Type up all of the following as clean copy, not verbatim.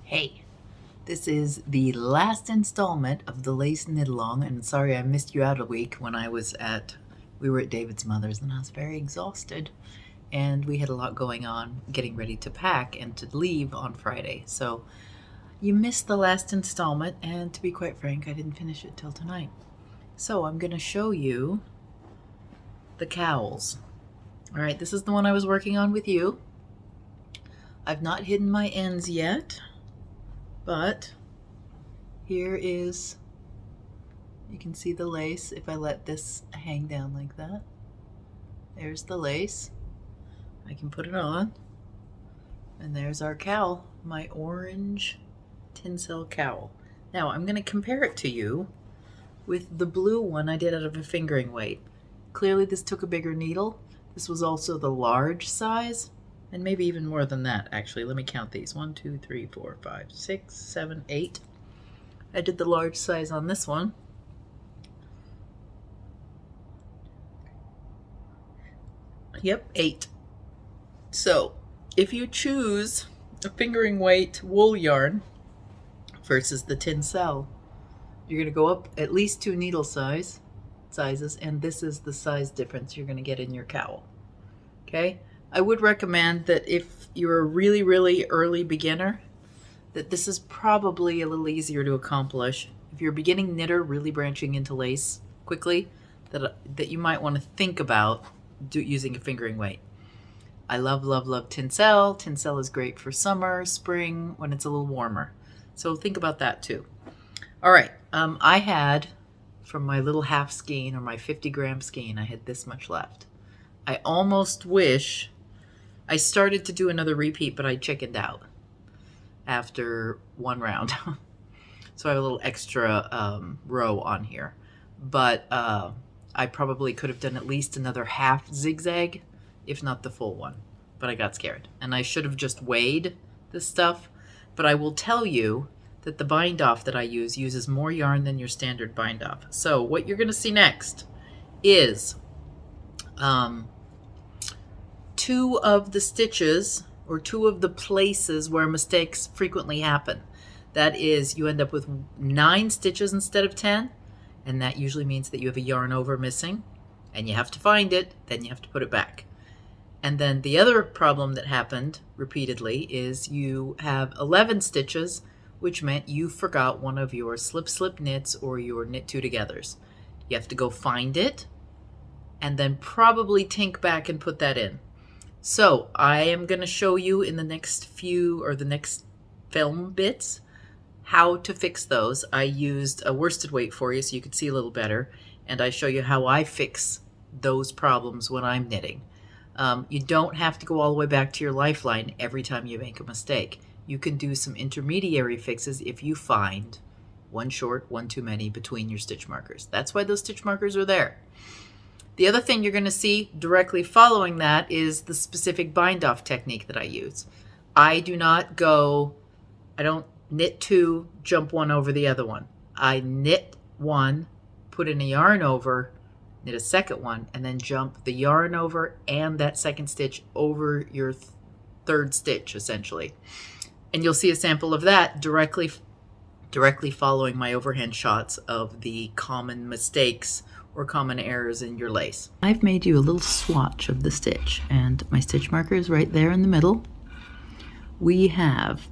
Hey, this is the last installment of the Lace Knit Along, and sorry I missed you out a week when we were at David's mother's and I was very exhausted, and we had a lot going on getting ready to pack and to leave on Friday. So you missed the last installment, and to be quite frank, I didn't finish it till tonight. So I'm going to show you the cowls. All right, this is the one I was working on with you. I've not hidden my ends yet. But here is, you can see the lace if I let this hang down like that. There's the lace. I can put it on. And there's our cowl, my orange tinsel cowl. Now I'm going to compare it to you with the blue one I did out of a fingering weight. Clearly this took a bigger needle. This was also the large size. And maybe even more than that, actually. Let me count these. 1, 2, 3, 4, 5, 6, 7, 8. I did the large size on this one. Yep, 8. So, if you choose a fingering weight wool yarn versus the tinsel, you're going to go up at least 2 needle sizes, and this is the size difference you're going to get in your cowl. Okay? I would recommend that if you're a really, really early beginner, that this is probably a little easier to accomplish. If you're a beginning knitter really branching into lace quickly, that you might want to think about using a fingering weight. I love, love, love tinsel. Tinsel is great for summer, spring, when it's a little warmer. So think about that too. All right, I had, from my little half skein or my 50-gram skein, I had this much left. I almost wish I started to do another repeat, but I chickened out after one round. So I have a little extra row on here. But I probably could have done at least another half zigzag, if not the full one. But I got scared. And I should have just weighed this stuff. But I will tell you that the bind off that I use uses more yarn than your standard bind off. So what you're going to see next is 2 of the stitches, or 2 of the places where mistakes frequently happen. That is, you end up with 9 stitches instead of 10, and that usually means that you have a yarn over missing, and you have to find it, then you have to put it back. And then the other problem that happened repeatedly is you have 11 stitches, which meant you forgot one of your slip knits or your knit 2 togethers. You have to go find it, and then probably tink back and put that in. So I am going to show you in the next film bits how to fix those. I used a worsted weight for you so you could see a little better, and I show you how I fix those problems when I'm knitting. You don't have to go all the way back to your lifeline every time you make a mistake. You can do some intermediary fixes if you find one short, one too many between your stitch markers. That's why those stitch markers are there. The other thing you're going to see directly following that is the specific bind off technique that I use. I don't knit 2, jump 1 over the other one. I knit 1, put in a yarn over, knit a second one, and then jump the yarn over and that second stitch over your third stitch, essentially. And you'll see a sample of that directly following my overhand shots of the common mistakes or common errors in your lace. I've made you a little swatch of the stitch, and my stitch marker is right there in the middle. We have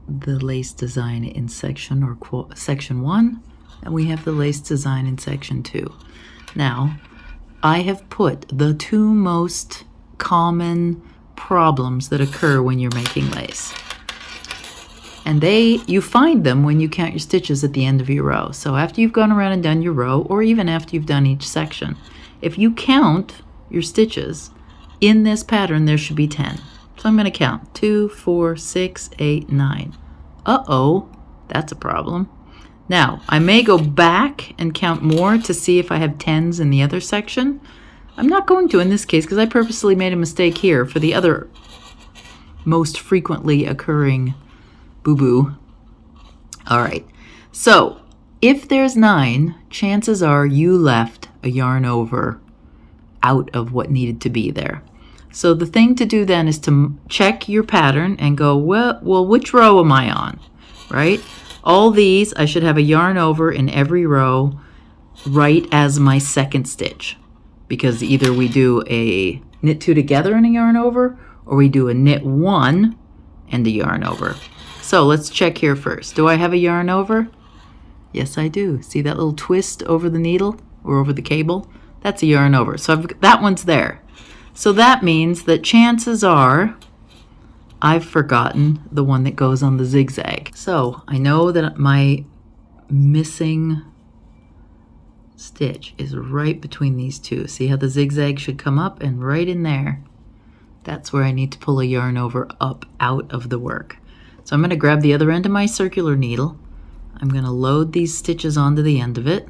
the lace design in section 1, and we have the lace design in section 2. Now, I have put the 2 most common problems that occur when you're making lace. And you find them when you count your stitches at the end of your row. So after you've gone around and done your row, or even after you've done each section, if you count your stitches in this pattern, there should be 10. So I'm going to count 2, 4, 6, 8, 9. Uh-oh, that's a problem. Now, I may go back and count more to see if I have 10s in the other section. I'm not going to in this case because I purposely made a mistake here for the other most frequently occurring boo-boo. All right, so if there's 9, chances are you left a yarn over out of what needed to be there. So the thing to do then is to check your pattern and go, well, which row am I on, right? All these, I should have a yarn over in every row right as my second stitch, because either we do a knit 2 together and a yarn over, or we do a knit 1 and a yarn over. So let's check here first. Do I have a yarn over? Yes, I do. See that little twist over the needle or over the cable? That's a yarn over. So that one's there. So that means that chances are I've forgotten the one that goes on the zigzag. So I know that my missing stitch is right between these two. See how the zigzag should come up, and right in there, that's where I need to pull a yarn over up out of the work. So I'm going to grab the other end of my circular needle. I'm going to load these stitches onto the end of it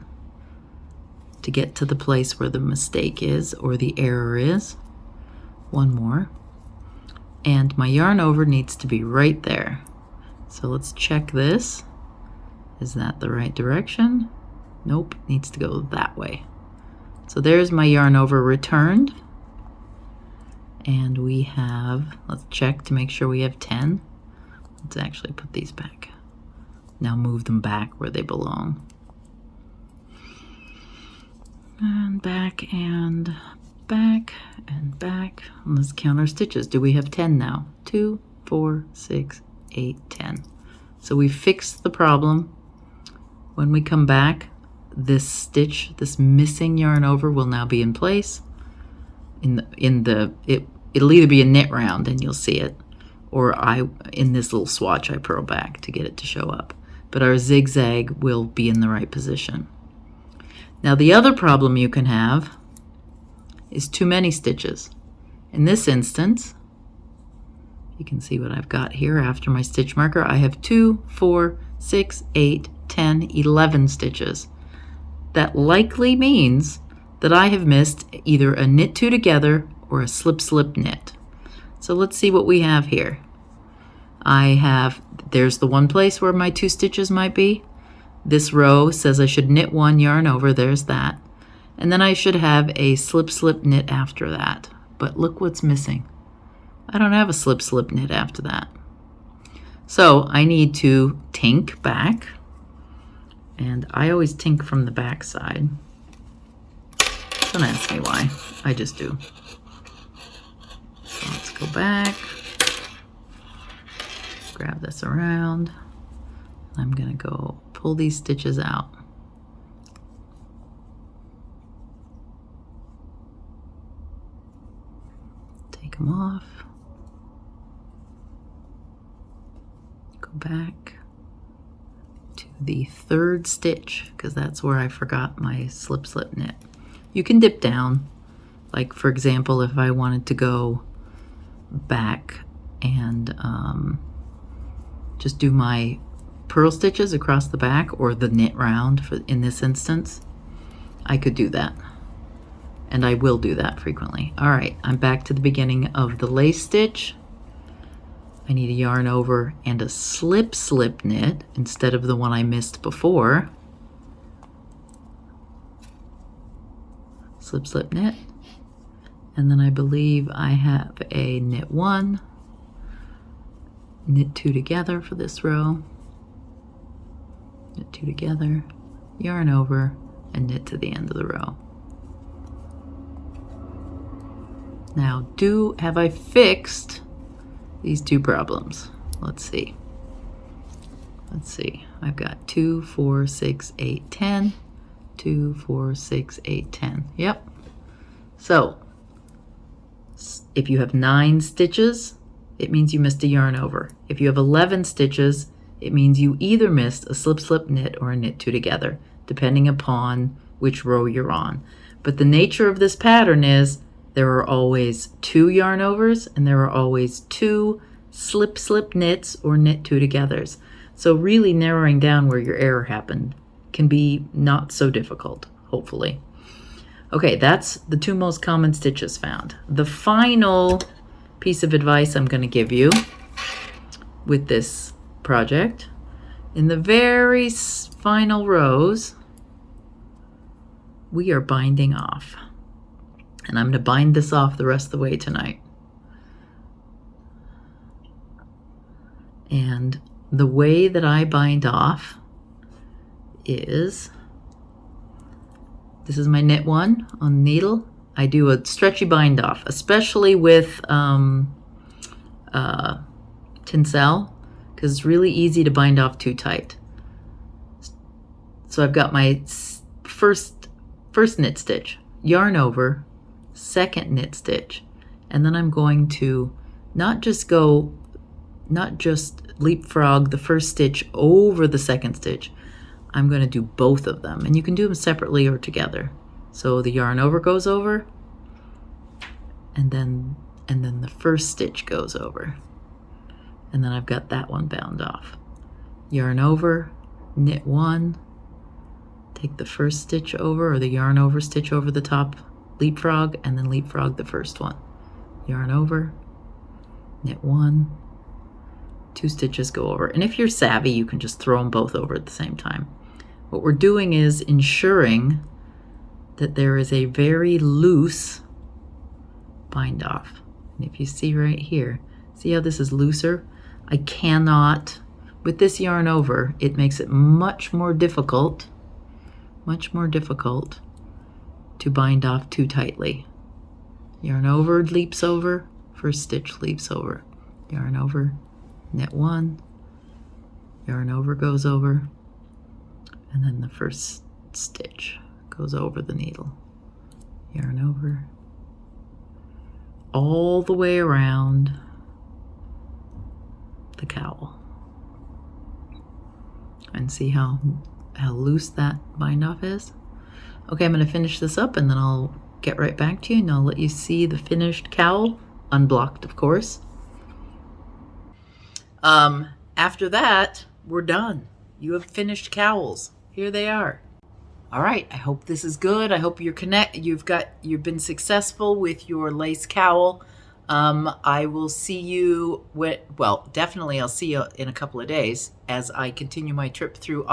to get to the place where the mistake is or the error is. One more. And my yarn over needs to be right there. So let's check this. Is that the right direction? Nope, needs to go that way. So there's my yarn over returned. And we have, let's check to make sure we have 10. Let's actually put these back. Now move them back where they belong. And back and back and back. And let's count our stitches. Do we have 10 now? 2, 4, 6, 8, 10. So we fixed the problem. When we come back, this stitch, this missing yarn over, will now be in place. It'll either be a knit round and you'll see it, or in this little swatch I purl back to get it to show up. But our zigzag will be in the right position. Now the other problem you can have is too many stitches. In this instance, you can see what I've got here after my stitch marker. I have 2, 4, 6, 8, 10, 11 stitches. That likely means that I have missed either a knit 2 together or a slip knit. So let's see what we have here. There's the one place where my 2 stitches might be. This row says I should knit 1 yarn over, there's that. And then I should have a slip knit after that. But look what's missing. I don't have a slip knit after that. So I need to tink back. And I always tink from the back side. Don't ask me why, I just do. So let's go back. Grab this around. I'm gonna go pull these stitches out. Take them off. Go back to the 3rd stitch, because that's where I forgot my slip knit. You can dip down, like for example, if I wanted to go back and just do my purl stitches across the back, or the knit round in this instance, I could do that. And I will do that frequently. All right, I'm back to the beginning of the lace stitch. I need a yarn over and a slip knit instead of the one I missed before. Slip knit. And then I believe I have a knit 1, knit 2 together for this row, knit 2 together, yarn over, and knit to the end of the row. Now, have I fixed these 2 problems? Let's see. I've got 2, 4, 6, 8, 10. 2, 4, 6, 8, 10. Yep. So, if you have 9 stitches, it means you missed a yarn over. If you have 11 stitches, it means you either missed a slip knit or a knit 2 together, depending upon which row you're on. But the nature of this pattern is there are always 2 yarn overs and there are always 2 slip knits or knit 2 togethers. So really narrowing down where your error happened can be not so difficult, hopefully. Okay, that's the 2 most common stitches found. The final piece of advice I'm going to give you with this project, in the very final rows, we are binding off. And I'm going to bind this off the rest of the way tonight. And the way that I bind off is, this is my knit one on the needle. I do a stretchy bind off, especially with tinsel, because it's really easy to bind off too tight. So I've got my first knit stitch, yarn over, second knit stitch, and then I'm going to not just leapfrog the first stitch over the second stitch. I'm going to do both of them, and you can do them separately or together. So the yarn over goes over, and then the first stitch goes over, and then I've got that one bound off. Yarn over, knit one, take the first stitch over, or the yarn over stitch over the top, leapfrog, and then leapfrog the first one. Yarn over, knit one, 2 stitches go over. And if you're savvy, you can just throw them both over at the same time. What we're doing is ensuring that there is a very loose bind off. And if you see right here, see how this is looser? I cannot, with this yarn over, it makes it much more difficult to bind off too tightly. Yarn over, leaps over, first stitch leaps over. Yarn over, knit one, yarn over goes over, and then the first stitch goes over the needle. Yarn over, all the way around the cowl. And see how loose that bind off is? Okay, I'm going to finish this up and then I'll get right back to you and I'll let you see the finished cowl, unblocked of course. After that, we're done. You have finished cowls. Here they are. All right, I hope this is good. I hope you've been successful with your lace cowl. I will see you definitely I'll see you in a couple of days as I continue my trip through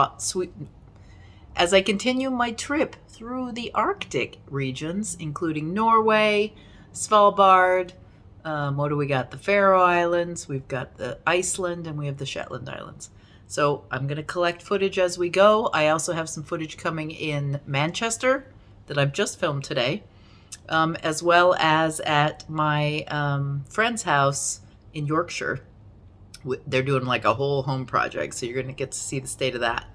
the Arctic regions, including Norway, Svalbard. What do we got? The Faroe Islands, we've got the Iceland, and we have the Shetland Islands. So I'm going to collect footage as we go. I also have some footage coming in Manchester that I've just filmed today, as well as at my friend's house in Yorkshire. They're doing like a whole home project, so you're going to get to see the state of that.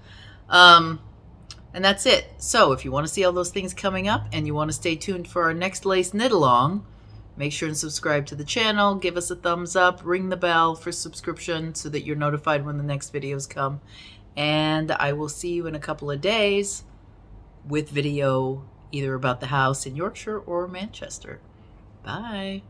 And that's it. So if you want to see all those things coming up and you want to stay tuned for our next lace knit along, make sure and subscribe to the channel, give us a thumbs up, ring the bell for subscription so that you're notified when the next videos come. And I will see you in a couple of days with video either about the house in Yorkshire or Manchester. Bye.